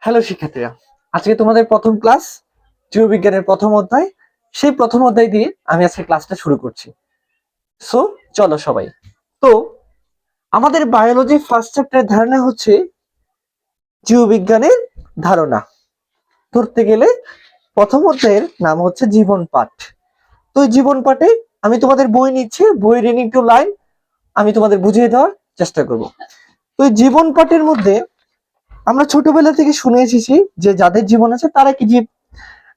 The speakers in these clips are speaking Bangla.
হ্যালো শিক্ষার্থীরা, আজকে তোমাদের প্রথম ক্লাস জীববিজ্ঞানের প্রথম অধ্যায়। সেই প্রথম অধ্যায় দিয়ে আমি আজকে ক্লাসটা শুরু করছি। সো চলো সবাই। তো আমাদের বায়োলজি ফার্স্ট চ্যাপ্টারের ধারণা হচ্ছে জীববিজ্ঞানের ধারণা। ধরতে গেলে প্রথম অধ্যায়ের নাম হচ্ছে জীবন পাঠ। তো এই জীবন পাঠে আমি তোমাদের বই নিচ্ছি, বই রিডিং টু লাইন আমি তোমাদের বুঝিয়ে দেওয়ার চেষ্টা করব। তো এই জীবন পাঠের মধ্যে আমরা ছোটবেলা থেকে শুনে এসেছি যে যাদের জীবন আছে তারা কি জীব,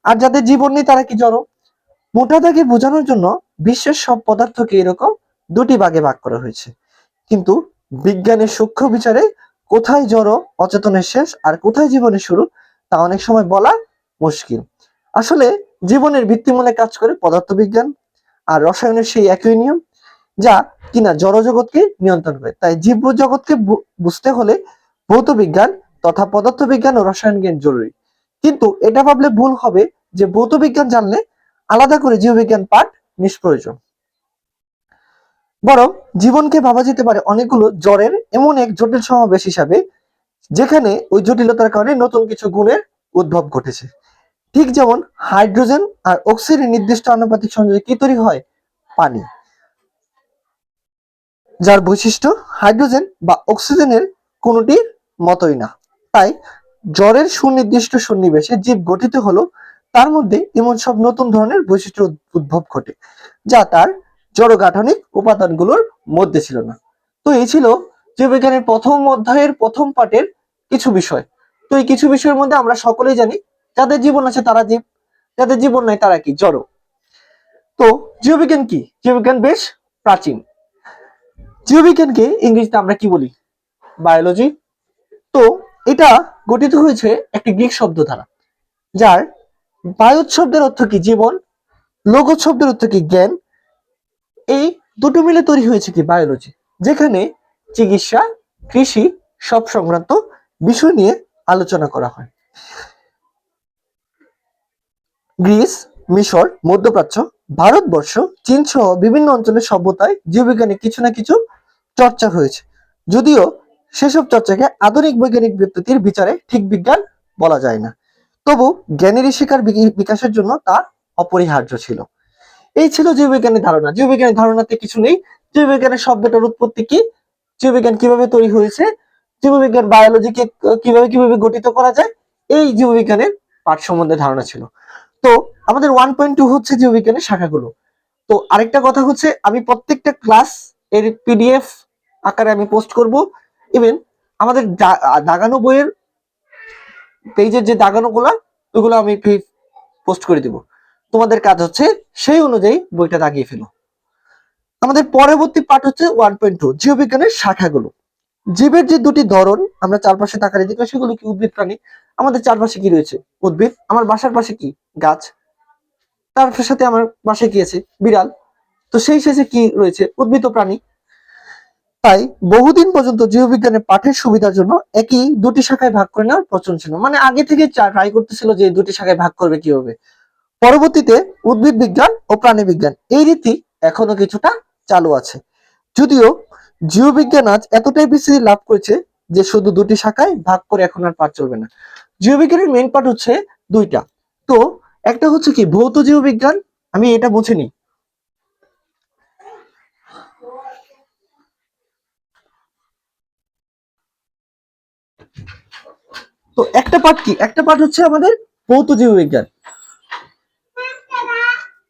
আর যাদের জীবন নেই তারা কি জড়। মোটা দাগে বোঝানোর জন্য বিশ্বের সব পদার্থকে এরকম দুটি ভাগে ভাগ করা হয়েছে, কিন্তু বিজ্ঞানের সূক্ষ্ম বিচারে কোথায় জড় অচেতনের শেষ আর কোথায় জীবনের শুরু তা অনেক সময় বলা মুশকিল। আসলে জীবনের ভিত্তিমূলে কাজ করে পদার্থবিজ্ঞান আর রসায়নের সেই একই নিয়ম, যা কিনা জড়জগৎকে নিয়ন্ত্রণ করে। তাই জীব জগৎকে বুঝতে হলে ভৌত বিজ্ঞান তথা পদার্থবিজ্ঞান ও রসায়ন জ্ঞান জরুরি। কিন্তু এটা ভাবলে ভুল হবে যে ভৌত বিজ্ঞান জানলে আলাদা করে জীববিজ্ঞান পাঠ নিষ্প্রয়োজন। বরং জীবনকে ভাবা যেতে পারে অনেকগুলো জড়ের এমন এক জটিল সমাবেশ হিসাবে, যেখানে ওই জটিলতার কারণে নতুন কিছু গুণের উদ্ভব ঘটেছে। ঠিক যেমন হাইড্রোজেন আর অক্সিজেনের নির্দিষ্ট আনুপাতিক সংযোগে কি তৈরি হয়? পানি, যার বৈশিষ্ট্য হাইড্রোজেন বা অক্সিজেনের কোনোটির মতোই না। তাই জ্বরের সুনির্দিষ্ট সন্নিবেশে জীব গঠিত হলো, তার মধ্যে এমন সব নতুন ধরনের বৈশিষ্ট্য উদ্ভব ঘটে যা তার জড়গাঠনিক উপাদানগুলোর মধ্যে ছিল না। তো এই ছিল জীববিজ্ঞানের প্রথম অধ্যায়ের প্রথম পাঠের কিছু বিষয়। তো এই কিছু বিষয়ের মধ্যে আমরা সকলেই জানি যাদের জীবন আছে তারা জীব, যাদের জীবন নাই তারা কি জড়। তো জীববিজ্ঞান কি? জীববিজ্ঞান বেশ প্রাচীন। জীববিজ্ঞানকে ইংরেজিতে আমরা কি বলি? বায়োলজি। তো এটা গঠিত হয়েছে একটি গ্রিক শব্দ দ্বারা, যার বায়োস শব্দের অর্থ কি? জীবন। লোগোস শব্দের অর্থ কি? জ্ঞান। এই দুটো মিলে তৈরি হয়েছে কি? বায়োলজি, যেখানে চিকিৎসা, কৃষি সব সংক্রান্ত বিষয় নিয়ে আলোচনা করা হয়। গ্রিস, মিশর, মধ্যপ্রাচ্য, ভারতবর্ষ, চীন সহ বিভিন্ন অঞ্চলের সভ্যতায় জীববিজ্ঞানে কিছু না কিছু চর্চা হয়েছে, যদিও সেসব চর্চাকে আধুনিক বৈজ্ঞানিক পদ্ধতির বিচারে ঠিক বিজ্ঞান বলা যায় না। তবু জ্ঞানের শিকার বিকাশের জন্য তা অপরিহার্য ছিল। এই ছিল জীববিজ্ঞানের ধারণা। জীববিজ্ঞানের ধারণাতে কিছু নেই। জীববিজ্ঞানের শব্দটার উৎপত্তি কি, জীববিজ্ঞান কিভাবে তৈরি হয়েছে, জীববিজ্ঞান বায়োলজিকে কিভাবে কিভাবে গঠিত করা যায়, এই জীববিজ্ঞানের পাঠ সম্বন্ধে ধারণা ছিল। তো আমাদের 1.2 হচ্ছে জীববিজ্ঞানের শাখাগুলো। তো আরেকটা কথা হচ্ছে, আমি প্রত্যেকটা ক্লাস এর পিডিএফ আকারে আমি পোস্ট করব। ইভেন আমাদের দাগানো বইয়ের পেজের যে দাগানো গুলা, ওইগুলো আমি পোস্ট করে দিব। তোমাদের কাজ হচ্ছে সেই অনুযায়ী বইটা দাগিয়ে ফেলো। আমাদের পরবর্তী পাঠ হচ্ছে 1.2 জীববিজ্ঞানের শাখাগুলো। জীবের যে দুটি ধরন আমরা চারপাশে তাকালে দেখি, সেগুলো কি? উদ্ভিদ, প্রাণী। আমাদের চারপাশে কি রয়েছে? উদ্ভিদ। আমার বাসার পাশে কি? গাছ। তার সাথে আমার বাসায় কি আছে? বিড়াল। তো সেই শেষে কি রয়েছে? উদ্ভিদ ও প্রাণী। তাই বহুদিন পর্যন্ত জীববিজ্ঞানের পাঠের সুবিধার জন্য একই দুটি শাখায় ভাগ করে নেওয়ার প্রচলন ছিল। মানে আগে থেকে ট্রাই করতেছিল যে দুটি শাখায় ভাগ করবে কিভাবে। পরবর্তীতে উদ্ভিদ বিজ্ঞান ও প্রাণী বিজ্ঞান, এই রীতি এখনো কিছুটা চালু আছে, যদিও জীববিজ্ঞান আজ এতটাই বিস্তৃতি লাভ করেছে যে শুধু দুটি শাখায় ভাগ করে এখন আর পাঠ চলবে না। জীববিজ্ঞানের মেইন পার্ট হচ্ছে দুইটা। তো একটা হচ্ছে কি? ভৌত জীববিজ্ঞান। আমি এটা বুঝে নিই। তো একটা পার্ট কি? একটা পার্ট হচ্ছে আমাদের ভৌত জীববিজ্ঞান,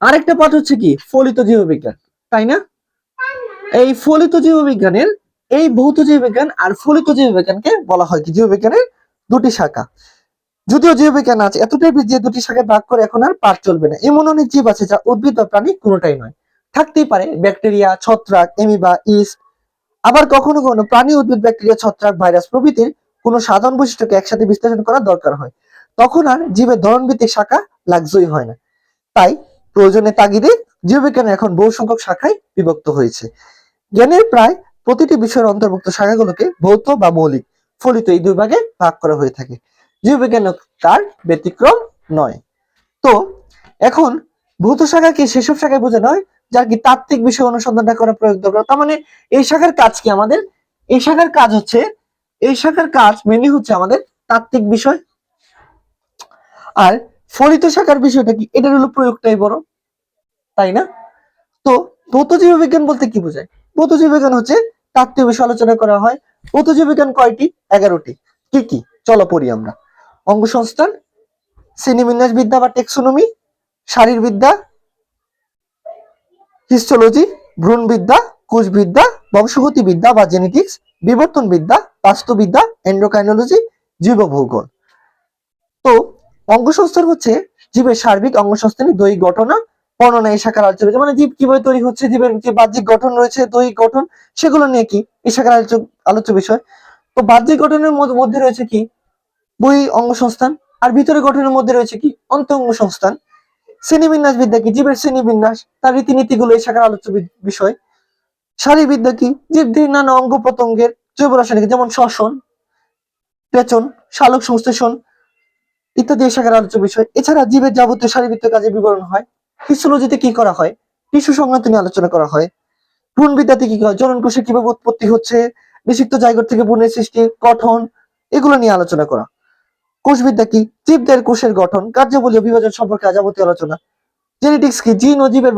আরেকটা পার্ট হচ্ছে কি? ফলিত জীববিজ্ঞান, তাই না? এই ফলিত জীববিজ্ঞানের, এই ভৌত জীববিজ্ঞান আর ফলিত জীববিজ্ঞানকে বলা হয় কি? জীববিজ্ঞানের দুটি শাখা। যদিও জীববিজ্ঞান আছে এতটাই যে দুটি শাখায় ভাগ করে এখন আর পাঠ চলবে না। এমন অনেক জীব আছে যা উদ্ভিদ বা প্রাণী কোনোটাই নয়। থাকতেই পারে ব্যাকটেরিয়া, ছত্রাক, এমিবা, ইস্ট। আবার কখনো কখনো প্রাণী, উদ্ভিদ, ব্যাকটেরিয়া, ছত্রাক, ভাইরাস প্রভৃতির কোনো সাধারণ বৈশিষ্ট্যকে একসাথে বিশ্লেষণ করার দরকার হয়। তখন আর জীবের ধরনভিত্তিক শাখা লাগজই হয় না। তাই প্রয়োজনের তাগিদে জীববিজ্ঞান এখন বহু সংখ্যক শাখায় বিভক্ত হয়েছে। জ্ঞানের প্রায় প্রতিটি বিষয়ের অন্তর্ভুক্ত শাখাগুলোকে ভৌত বা মৌলিক, ফলিত এই দুই ভাগে ভাগ করা হয়ে থাকে। জীববিজ্ঞান তার ব্যতিক্রম নয়। তো এখন ভৌত শাখা কি? সেসব শাখায় বোঝানো হয় যার কি তাত্ত্বিক বিষয় অনুসন্ধানটা করা প্রয়োগ দরকার। তার মানে এই শাখার কাজ কি? আমাদের এই শাখার কাজ হচ্ছে, এই শাখার কাজ মেনলি হচ্ছে আমাদের তাত্ত্বিক বিষয়। আর ফলিত শাখার বিষয়টা কি, এটার হলো প্রয়োগটাই বড়, তাই না? তো ভৌত জীববিজ্ঞান বলতে কি বোঝায়? ভৌত জীববিজ্ঞান হচ্ছে তাত্ত্বিক বিষয় আলোচনা করা হয়। ভৌত জীববিজ্ঞান কয়টি? 11টি। কি কি? চলো পড়ি আমরা। অঙ্গসংস্থান, শ্রেণীবিন্যাস বিদ্যা বা টেক্সোনমি, শারীরবিদ্যা, হিস্টোলজি, ভ্রূণবিদ্যা, কোষবিদ্যা, বংশগতিবিদ্যা বা জেনেটিক্স, বিবর্তনবিদ্যা, বাস্তুবিদ্যা, এন্ডোক্রাইনোলজি, জীবভূগোল। তো অঙ্গসংস্থান হচ্ছে জীবের সার্বিক অঙ্গসংস্থানের দৈহিক গঠন বর্ণনা এই শাখার আলোচ্য বিষয়। মানে জীব কিভাবে তৈরি হচ্ছে, জীবের যে বাহ্যিক গঠন রয়েছে, দৈহিক গঠন, সেগুলো নিয়ে কি এই শাখার আলোচ্য বিষয়। তো বাহ্যিক গঠনের মধ্যে রয়েছে কি বহিঃ অঙ্গসংস্থান, আর ভিতরে গঠনের মধ্যে রয়েছে কি অন্ত অঙ্গসংস্থান। শ্রেণীবিন্যাস বিদ্যা কি জীবের শ্রেণীবিন্যাস, তার রীতিনীতিগুলো এই শাখার আলোচ্য বিষয়। শারীরবিদ্যা কি জীবদেহের নানা অঙ্গ প্রত্যঙ্গের জৈব রাসায়নিক, যেমন শ্বসন, পেচন, সালোক সংশ্লেষণ ইত্যাদি এই শাখার আলোচ্য বিষয়। এছাড়া জীবের যাবতীয় শারীরবৃত্তীয় কাজের বিবরণ হয়। হিস্টোলজিতে কি করা হয়? টিস্যু সংক্রান্ত নিয়ে আলোচনা করা হয়। ভ্রূণবিদ্যাতে কি হয়? জনন কোষে কিভাবে উৎপত্তি হচ্ছে, নিষিক্ত জায়গা থেকে ভ্রূণের সৃষ্টি, গঠন, এগুলো নিয়ে আলোচনা করা। কোষবিদ্যা কি জীবদের কোষের গঠন, কার্যাবলী ও বিভাজন সম্পর্কে যাবতীয় আলোচনা। জেনেটিক্স কি জিন ও জীবের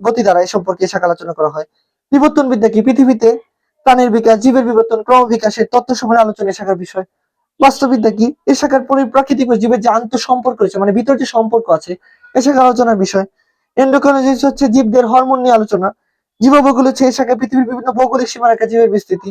গতি দ্বারা এই সম্পর্কে শাখা আলোচনা করা হয়। বিবর্তন বিদ্যা কি পৃথিবীতে প্রাণের বিকাশ, জীবের বিবর্তন, ক্রমবিকাশের তত্ত্ব সমূহের আলোচনা এই শাখার বিষয়। বাস্তববিদ্যা কি এই শাখার প্রাকৃতিক ও জীবের যে আন্তঃ সম্পর্ক রয়েছে, মানে ভিতর যে সম্পর্ক আছে, এই শাখার আলোচনার বিষয়। এন্ডোক্রাইনোলজি হচ্ছে জীবদের হরমোন নিয়ে আলোচনা। জীবভূগোল হচ্ছে এই শাখায় পৃথিবীর বিভিন্ন ভৌগোলিক সীমারেখা জীবের বিস্তৃতি।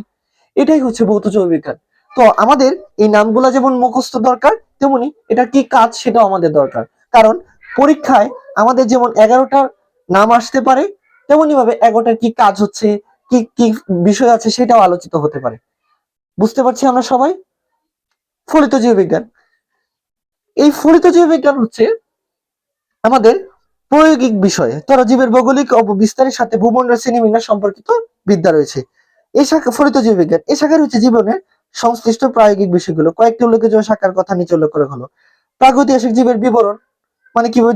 এটাই হচ্ছে ভৌত জীববিজ্ঞান। তো আমাদের এই নামগুলা যেমন মুখস্থ দরকার, তেমনি এটা কি কাজ সেটাও আমাদের দরকার। কারণ পরীক্ষায় আমাদের যেমন 11টার নাম আসতে পারে, তেমনি ভাবে 11টার কি কাজ হচ্ছে, কি কি বিষয় আছে সেটাও আলোচিত হতে পারে। বুঝতে পারছি আমরা সবাই? ফলিত জীববিজ্ঞান, এই ফলিত জীববিজ্ঞান হচ্ছে আমাদের প্রায়োগিক বিষয়। ধরো জীবের ভৌগোলিক বিস্তারের সাথে ভূমণ্ডল শ্রেণীবিন্যাস সম্পর্কিত বিদ্যা রয়েছে। এই শাখা ফলিত জীববিজ্ঞান, এই শাখার হচ্ছে জীবনের সংশ্লিষ্ট প্রায়োগিক বিষয়গুলো। কয়েকটি উল্লেখযোগ্য শাখার কথা নিচে উল্লেখ করা হলো। প্রাগৈতিহাসিক জীবের বিবরণ, মানে কিভাবে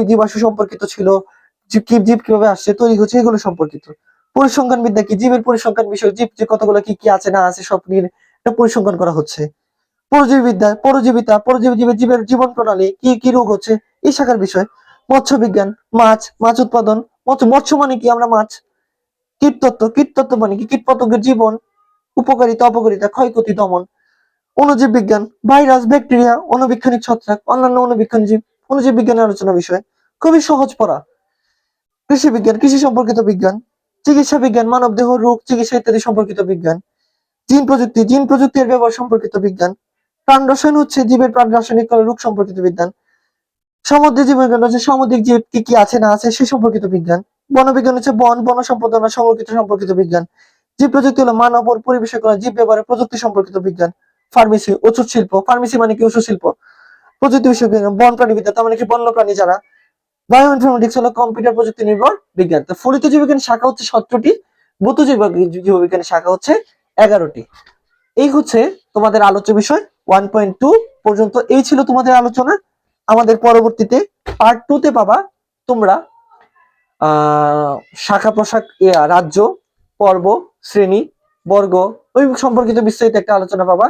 জীবাশ্ম সম্পর্কিত ছিল, জীব কিভাবে আসছে, তৈরি হচ্ছে, এগুলো সম্পর্কিত। পরিসংখ্যান বিদ্যা কি জীবের পরিসংখ্যান বিষয়, জীব যে কতগুলো কি কি আছে না আছে সব নিয়ে একটা পরিসংখ্যান করা হচ্ছে। পরজীবিবিদ্যা, পরজীবী জীবের জীবন প্রণালী, কি কি রোগ হচ্ছে, এই শাখার বিষয়। মৎস্য বিজ্ঞান, মাছ উৎপাদন, মৎস্য মানে কি আমরা মাছ। কীটতত্ত্ব মানে কি কীটপতঙ্গের জীবন, উপকারিতা অপকারিতা, ক্ষয়ক্ষতি দমন। অণুজীব বিজ্ঞান, ভাইরাস, ব্যাকটেরিয়া, অণুবীক্ষণিক ছত্রাক, অন্যান্য অণুবীক্ষণ জীব, অণুজীব বিজ্ঞানের আলোচনা বিষয়। খুবই সহজ পড়া। কৃষি বিজ্ঞান, কৃষি সম্পর্কিত বিজ্ঞান। চিকিৎসা বিজ্ঞান, মানব দেহ, রোগ চিকিৎসা ইত্যাদি সম্পর্কিত বিজ্ঞান। জিন প্রযুক্তির ব্যবহার সম্পর্কিত বিজ্ঞান। প্রাণ রসায়ন হচ্ছে জীবের প্রাণ রাসায়নিক রোগ সম্পর্কিত বিজ্ঞান। সামুদ্রিক জীববিজ্ঞান হচ্ছে সামুদ্রিক জীব কি কি আছে না আছে সে সম্পর্কিত বিজ্ঞান। বনবিজ্ঞান হচ্ছে বন সম্পদ সংরক্ষিত সম্পর্কিত বিজ্ঞান। জীব প্রযুক্তি হলো মানব ও পরিবেশের জীব ব্যবহারের প্রযুক্তি সম্পর্কিত বিজ্ঞান। ফার্মেসি, ওষুধ শিল্প, ফার্মেসি মানে কি ওষুধ শিল্প। প্রযুক্তি বিষয়ক বিজ্ঞান, বন প্রাণীবিদ্যা, তার মানে কি বন্য প্রাণী যারা। বায়ো ইনফরমেটিক্স হলো কম্পিউটার প্রযুক্তি নির্ভর বিজ্ঞান। তো ফলিত জীববিজ্ঞান শাখা হচ্ছে 17টি, ভৌত জীববিজ্ঞানের শাখা হচ্ছে 11টি। এই হচ্ছে তোমাদের আলোচ্য বিষয় 1.2 পর্যন্ত। এই ছিল তোমাদের আলোচনা। আমাদের পরবর্তীতে পার্ট 2 তে পাবা তোমরা শাখা প্রশাখ, রাজ্য, পর্ব, শ্রেণী, বর্গ, ওই সম্পর্কিত বিস্তারিত একটা আলোচনা পাবা।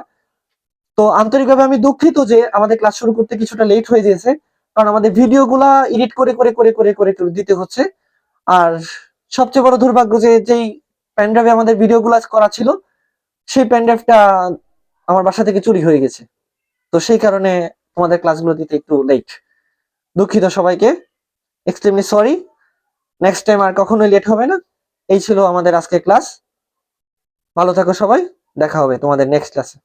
তো আন্তরিকভাবে আমি দুঃখিত যে আমাদের ক্লাস শুরু করতে কিছুটা লেট হয়ে গেছে, কারণ আমাদের ভিডিওগুলা এডিট করে করে করে করে করে দিতে হচ্ছে। আর সবচেয়ে বড় দুর্ভাগ্য যে যেই পেনড্রাইভে আমাদের ভিডিওগুলো করা ছিল, সেই পেনড্রাইভটা আমার বাসা থেকে চুরি হয়ে গেছে। তো সেই কারণে তোমাদের ক্লাসগুলো দিতে একটু লেট। দুঃখিত সবাইকে, এক্সট্রিমলি সরি। নেক্সট টাইম আর কখনোই লেট হবে না। এই ছিল আমাদের আজকের ক্লাস। ভালো থাকো সবাই, দেখা হবে তোমাদের নেক্সট ক্লাসে।